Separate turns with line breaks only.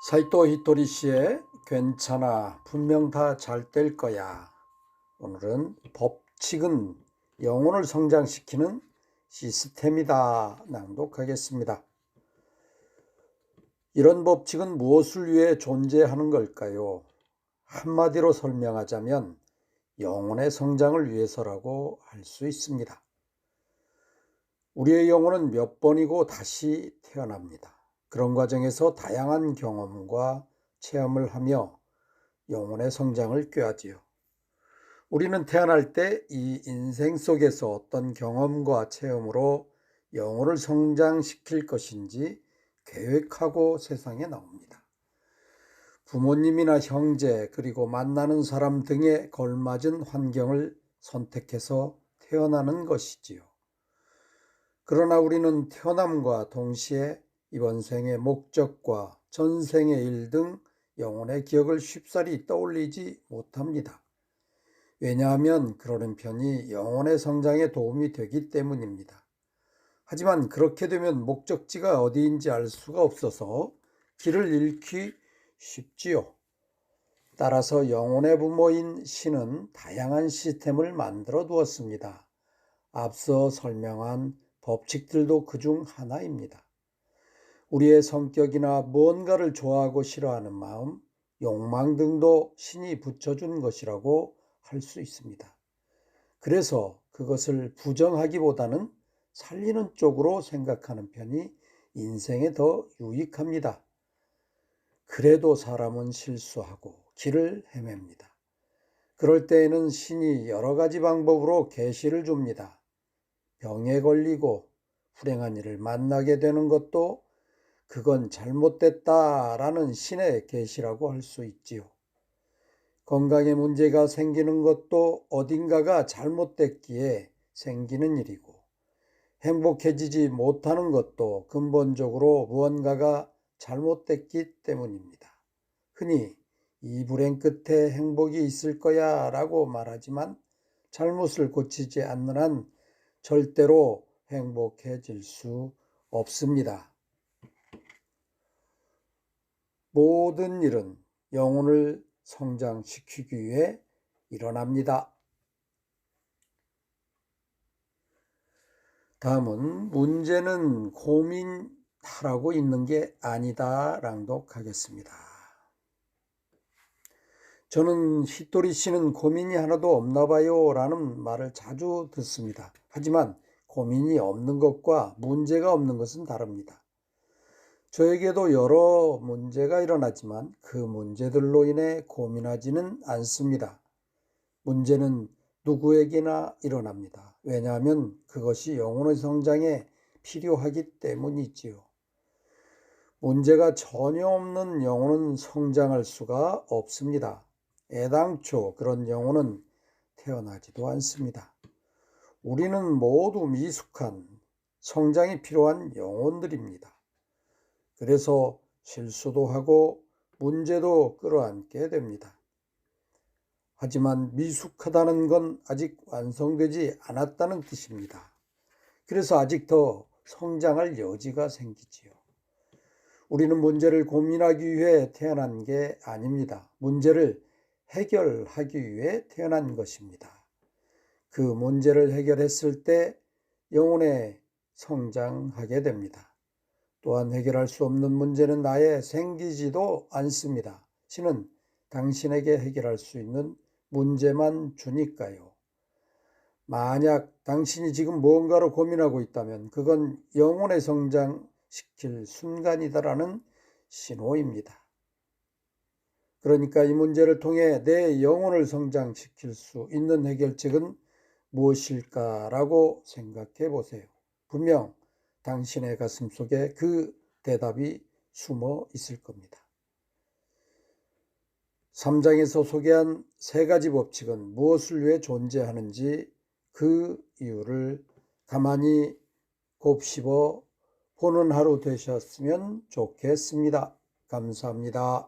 사이토 히토리 씨의 괜찮아, 분명 다 잘 될 거야. 오늘은 법칙은 영혼을 성장시키는 시스템이다 낭독하겠습니다. 이런 법칙은 무엇을 위해 존재하는 걸까요? 한마디로 설명하자면 영혼의 성장을 위해서라고 할 수 있습니다. 우리의 영혼은 몇 번이고 다시 태어납니다. 그런 과정에서 다양한 경험과 체험을 하며 영혼의 성장을 꾀하지요. 우리는 태어날 때 이 인생 속에서 어떤 경험과 체험으로 영혼을 성장시킬 것인지 계획하고 세상에 나옵니다. 부모님이나 형제 그리고 만나는 사람 등에 걸맞은 환경을 선택해서 태어나는 것이지요. 그러나 우리는 태어남과 동시에 이번 생의 목적과 전생의 일 등 영혼의 기억을 쉽사리 떠올리지 못합니다. 왜냐하면 그러는 편이 영혼의 성장에 도움이 되기 때문입니다. 하지만 그렇게 되면 목적지가 어디인지 알 수가 없어서 길을 잃기 쉽지요. 따라서 영혼의 부모인 신은 다양한 시스템을 만들어 두었습니다. 앞서 설명한 법칙들도 그중 하나입니다. 우리의 성격이나 무언가를 좋아하고 싫어하는 마음, 욕망 등도 신이 붙여준 것이라고 할 수 있습니다. 그래서 그것을 부정하기보다는 살리는 쪽으로 생각하는 편이 인생에 더 유익합니다. 그래도 사람은 실수하고 길을 헤맵니다. 그럴 때에는 신이 여러 가지 방법으로 계시를 줍니다. 병에 걸리고 불행한 일을 만나게 되는 것도 그건 잘못됐다라는 신의 계시라고 할 수 있지요. 건강에 문제가 생기는 것도 어딘가가 잘못됐기에 생기는 일이고, 행복해지지 못하는 것도 근본적으로 무언가가 잘못됐기 때문입니다. 흔히 이 불행 끝에 행복이 있을 거야 라고 말하지만 잘못을 고치지 않는 한 절대로 행복해질 수 없습니다. 모든 일은 영혼을 성장시키기 위해 일어납니다. 다음은 문제는 고민하라고 있는 게 아니다 낭독하겠습니다. 저는 히토리 씨는 고민이 하나도 없나 봐요 라는 말을 자주 듣습니다. 하지만 고민이 없는 것과 문제가 없는 것은 다릅니다. 저에게도 여러 문제가 일어나지만 그 문제들로 인해 고민하지는 않습니다. 문제는 누구에게나 일어납니다. 왜냐하면 그것이 영혼의 성장에 필요하기 때문이지요. 문제가 전혀 없는 영혼은 성장할 수가 없습니다. 애당초 그런 영혼은 태어나지도 않습니다. 우리는 모두 미숙한 성장이 필요한 영혼들입니다. 그래서 실수도 하고 문제도 끌어안게 됩니다. 하지만 미숙하다는 건 아직 완성되지 않았다는 뜻입니다. 그래서 아직 더 성장할 여지가 생기지요. 우리는 문제를 고민하기 위해 태어난 게 아닙니다. 문제를 해결하기 위해 태어난 것입니다. 그 문제를 해결했을 때 영혼에 성장하게 됩니다. 또한 해결할 수 없는 문제는 아예 생기지도 않습니다. 신은 당신에게 해결할 수 있는 문제만 주니까요. 만약 당신이 지금 무언가로 고민하고 있다면 그건 영혼의 성장시킬 순간이다라는 신호입니다. 그러니까 이 문제를 통해 내 영혼을 성장시킬 수 있는 해결책은 무엇일까라고 생각해 보세요. 분명 당신의 가슴 속에 그 대답이 숨어 있을 겁니다. 3장에서 소개한 세 가지 법칙은 무엇을 위해 존재하는지 그 이유를 가만히 곱씹어 보는 하루 되셨으면 좋겠습니다. 감사합니다.